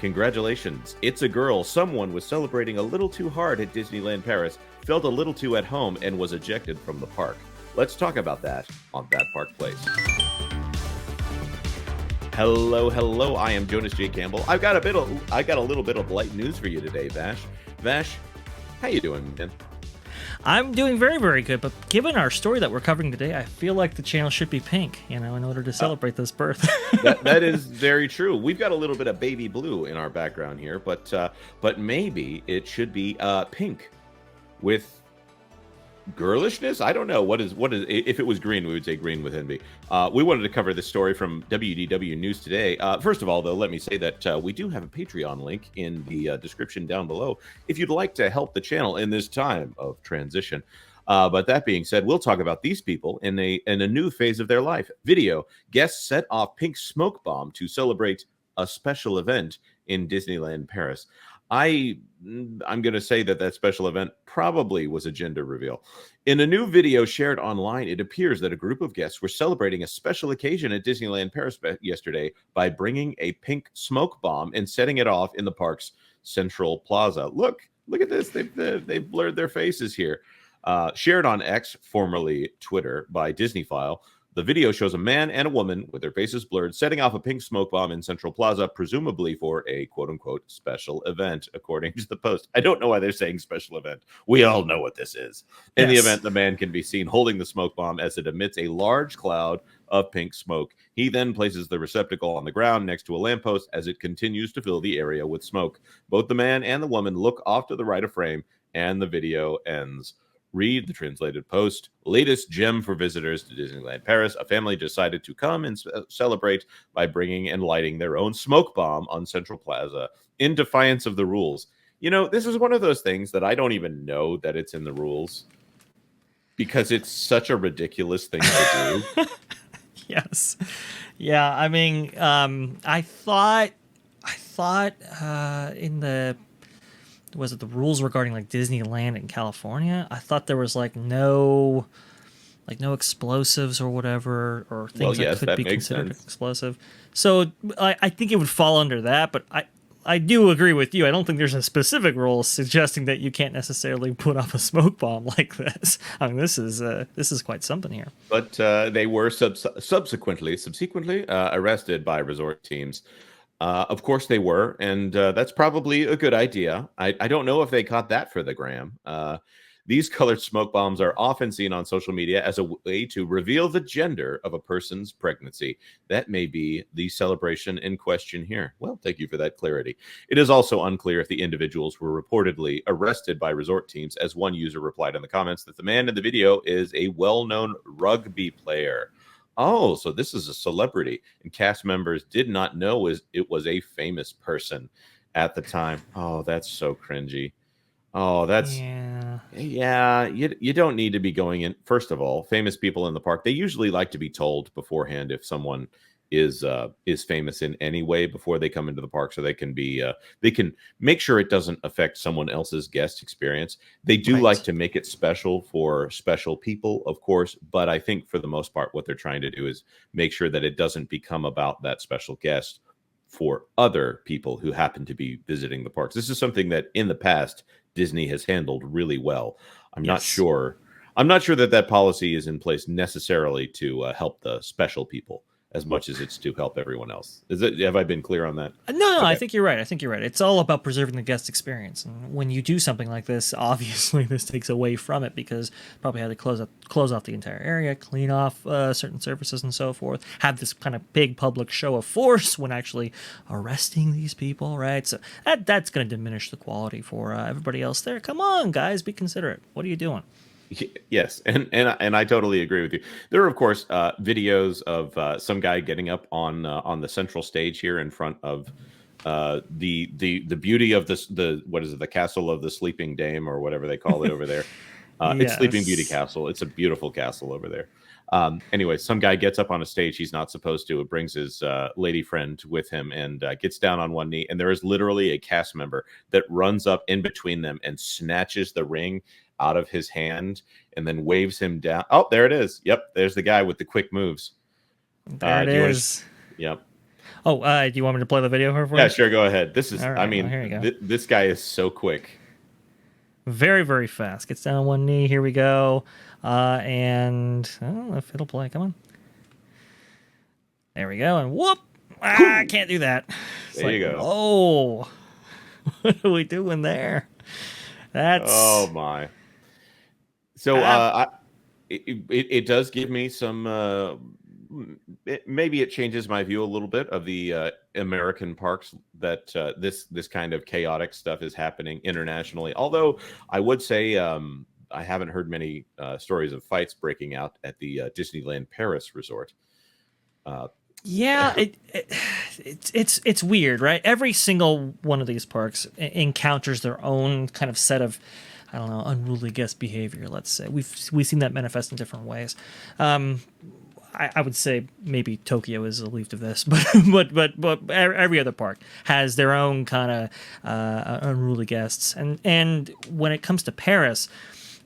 Congratulations. It's a girl. Someone was celebrating a little too hard at Disneyland Paris, felt a little too at home, and was ejected from the park. Let's talk about that on That Park Place. Hello, hello. I am Jonas J. Campbell. I got a little bit of light news for you today, Vash. Vash, how you doing, man? I'm doing very, very good, but given our story that we're covering today, I feel like the channel should be pink, in order to celebrate this birth. that is very true. We've got a little bit of baby blue in our background here, but maybe it should be pink with girlishness. I don't know what is. If it was green, we would say green with envy. We wanted to cover this story from WDW News Today. First of all, though, let me say that we do have a Patreon link in the description down below if you'd like to help the channel in this time of transition. But that being said, we'll talk about these people in a new phase of their life. Video: guests set off pink smoke bomb to celebrate a special event in Disneyland Paris. I'm going to say that special event probably was a gender reveal. In a new video shared online, it appears that a group of guests were celebrating a special occasion at Disneyland Paris yesterday by bringing a pink smoke bomb and setting it off in the park's Central Plaza. Look at this. They've blurred their faces here. Shared on X, formerly Twitter, by Disneyfile. The video shows a man and a woman with their faces blurred setting off a pink smoke bomb in Central Plaza, presumably for a quote-unquote special event, according to the post. I don't know why they're saying special event. We all know what this is. In the event, the man can be seen holding the smoke bomb as it emits a large cloud of pink smoke. He then places the receptacle on the ground next to a lamppost as it continues to fill the area with smoke. Both the man and the woman look off to the right of frame, and the video ends. Read the translated post. Latest gem for visitors to Disneyland Paris. A family decided to come and celebrate by bringing and lighting their own smoke bomb on Central Plaza in defiance of the rules. This is one of those things that I don't even know that it's in the rules because it's such a ridiculous thing to do. Yes. Yeah, I mean, I thought in the... was it the rules regarding like Disneyland in California? I thought there was no explosives or whatever, or things that could be considered explosive. So I think it would fall under that, but I do agree with you. I don't think there's a specific rule suggesting that you can't necessarily put off a smoke bomb like this. I mean, this is quite something here. But they were subsequently arrested by resort teams. Of course they were, and that's probably a good idea. I don't know if they caught that for the gram. These colored smoke bombs are often seen on social media as a way to reveal the gender of a person's pregnancy. That may be the celebration in question here. Well, thank you for that clarity. It is also unclear if the individuals were reportedly arrested by resort teams, as one user replied in the comments that the man in the video is a well-known rugby player. Oh, so this is a celebrity, and cast members did not know it was a famous person at the time. Oh, that's so cringy. Oh, that's yeah. You don't need to be going in. First of all, famous people in the park, they usually like to be told beforehand if someone is famous in any way before they come into the park, so they can make sure it doesn't affect someone else's guest experience. They do like to make it special for special people, of course, but I think for the most part what they're trying to do is make sure that it doesn't become about that special guest for other people who happen to be visiting the parks. This is something that in the past Disney has handled really well. I'm not sure that policy is in place necessarily to help the special people as much as it's to help everyone else. Have I been clear on that? No, okay. I think you're right. It's all about preserving the guest experience. And when you do something like this, obviously this takes away from it because probably had to close off the entire area, clean off certain surfaces and so forth, have this kind of big public show of force when actually arresting these people, right? So that's going to diminish the quality for everybody else there. Come on, guys, be considerate. What are you doing? Yes, and I totally agree with you. There are, of course, videos of some guy getting up on the central stage here in front of the beauty of the castle of the sleeping dame or whatever they call it over there. It's Sleeping Beauty Castle. It's a beautiful castle over there. Anyway, some guy gets up on a stage he's not supposed to. It brings his lady friend with him and gets down on one knee. And there is literally a cast member that runs up in between them and snatches the ring out of his hand and then waves him down. Oh, there it is. Yep, there's the guy with the quick moves. There it is. Yep. Oh, do you want me to play the video for you? Yeah, sure. Go ahead. This is, All right, I mean, well, here you go. This guy is so quick. Very, very fast. Gets down on one knee. Here we go. And I don't know if it'll play. Come on. There we go. And whoop. I can't do that. It's there you go. Oh, what are we doing there? That's. Oh, my. So it does give me some. Maybe it changes my view a little bit of the American parks that this kind of chaotic stuff is happening internationally. Although I would say I haven't heard many stories of fights breaking out at the Disneyland Paris resort. Yeah, it's weird, right? Every single one of these parks encounters their own kind of set of, I don't know, unruly guest behavior. Let's say we've seen that manifest in different ways. I would say maybe Tokyo is relieved of this, but every other park has their own kind of unruly guests, and when it comes to Paris,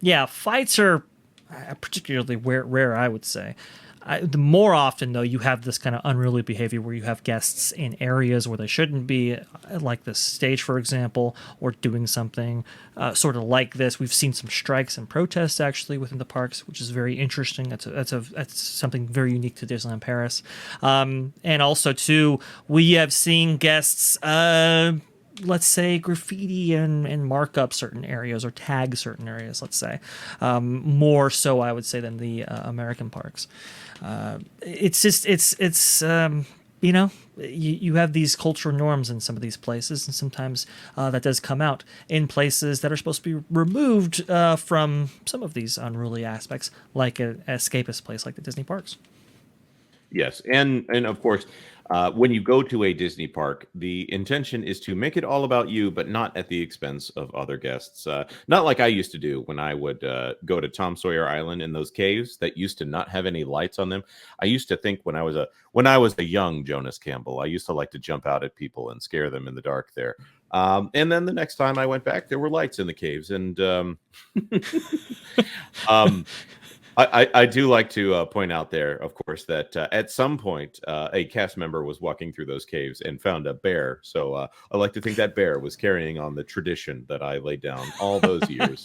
yeah, fights are particularly rare, I would say. The more often, though, you have this kind of unruly behavior where you have guests in areas where they shouldn't be, like the stage, for example, or doing something sort of like this. We've seen some strikes and protests, actually, within the parks, which is very interesting. That's something very unique to Disneyland Paris. And also, too, we have seen guests... let's say graffiti and mark up certain areas or tag certain areas, let's say. More so, I would say, than the American parks. It's just, you know, you have these cultural norms in some of these places, and sometimes that does come out in places that are supposed to be removed from some of these unruly aspects, like an escapist place like the Disney parks. Yes, and of course, when you go to a Disney park, the intention is to make it all about you, but not at the expense of other guests. Not like I used to do when I would go to Tom Sawyer Island in those caves that used to not have any lights on them. I used to think when I was a young Jonas Campbell, I used to like to jump out at people and scare them in the dark there. And then the next time I went back, there were lights in the caves, and I do like to point out there, of course, that at some point a cast member was walking through those caves and found a bear. So I like to think that bear was carrying on the tradition that I laid down all those years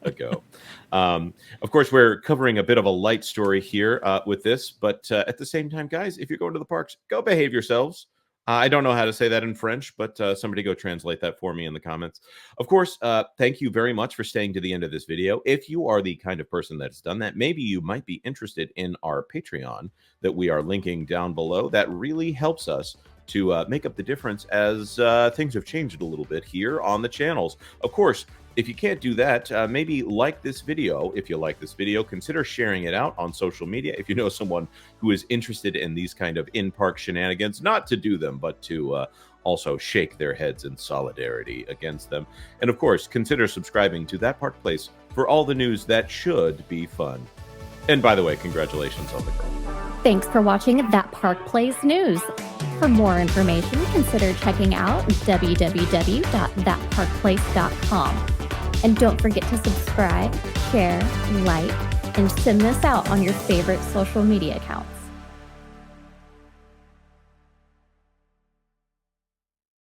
ago. Of course, we're covering a bit of a light story here with this, but at the same time, guys, if you're going to the parks, go behave yourselves. I don't know how to say that in French, but somebody go translate that for me in the comments. Of course, thank you very much for staying to the end of this video. If you are the kind of person that's done that, maybe you might be interested in our Patreon that we are linking down below. That really helps us to make up the difference as things have changed a little bit here on the channels. Of course, if you can't do that, maybe like this video. If you like this video, consider sharing it out on social media. If you know someone who is interested in these kind of in-park shenanigans, not to do them, but to also shake their heads in solidarity against them. And of course, consider subscribing to That Park Place for all the news that should be fun. And by the way, congratulations on the girl. Thanks for watching That Park Place News. For more information, consider checking out www.thatparkplace.com. And don't forget to subscribe, share, like, and send this out on your favorite social media accounts.